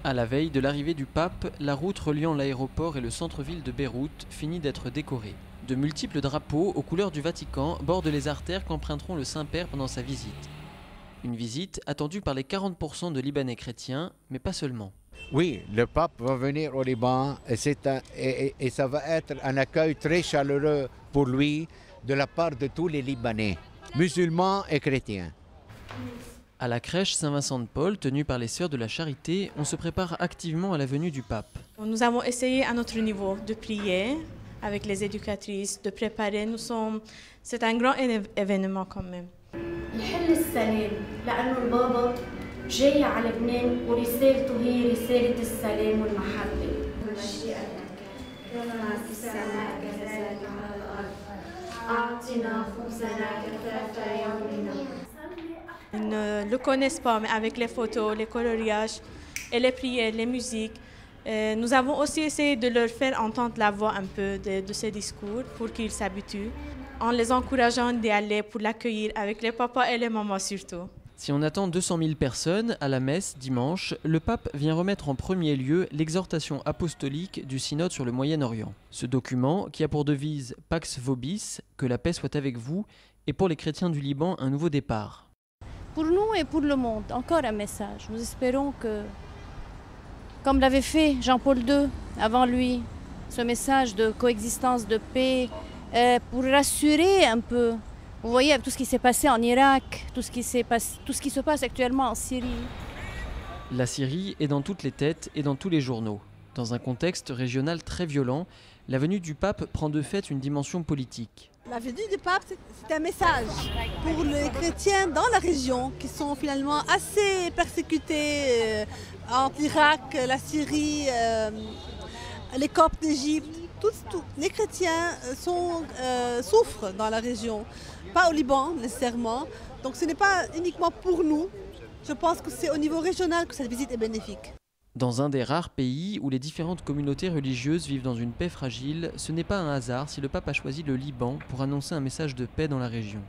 À la veille de l'arrivée du pape, la route reliant l'aéroport et le centre-ville de Beyrouth finit d'être décorée. De multiples drapeaux aux couleurs du Vatican bordent les artères qu'emprunteront le Saint-Père pendant sa visite. Une visite attendue par les 40% de Libanais chrétiens, mais pas seulement. Oui, le pape va venir au Liban et ça va être un accueil très chaleureux pour lui de la part de tous les Libanais, musulmans et chrétiens. À la crèche Saint-Vincent-de-Paul, tenue par les Sœurs de la Charité, on se prépare activement à la venue du pape. Nous avons essayé à notre niveau de prier avec les éducatrices, de préparer. C'est un grand événement quand même. الحل السلام لأنه البابا جاي على لبنان ورسالته هي رسالة السلام والمحبة. مشيئتك كما في السماء كذلك على الأرض. أعطنا خبزنا كفاف يومنا. Ils ne le connaissent pas, mais avec les photos, les coloriages et les prières, les musiques, nous avons aussi essayé de leur faire entendre la voix un peu de ces discours pour qu'ils s'habituent, en les encourageant d'y aller pour l'accueillir avec les papas et les mamans surtout. Si on attend 200 000 personnes à la messe dimanche, le pape vient remettre en premier lieu l'exhortation apostolique du synode sur le Moyen-Orient. Ce document, qui a pour devise « Pax Vobis », que la paix soit avec vous, est pour les chrétiens du Liban un nouveau départ. Pour nous et pour le monde, encore un message. Nous espérons que, comme l'avait fait Jean-Paul II avant lui, ce message de coexistence, de paix, pour rassurer un peu. Vous voyez, avec tout ce qui s'est passé en Irak, tout ce qui se passe actuellement en Syrie. La Syrie est dans toutes les têtes et dans tous les journaux. Dans un contexte régional très violent, la venue du pape prend de fait une dimension politique. La venue du pape, c'est un message pour les chrétiens dans la région qui sont finalement assez persécutés entre l'Irak, la Syrie, les Coptes d'Égypte. Tous les chrétiens souffrent dans la région, pas au Liban nécessairement. Donc ce n'est pas uniquement pour nous. Je pense que c'est au niveau régional que cette visite est bénéfique. Dans un des rares pays où les différentes communautés religieuses vivent dans une paix fragile, ce n'est pas un hasard si le pape a choisi le Liban pour annoncer un message de paix dans la région.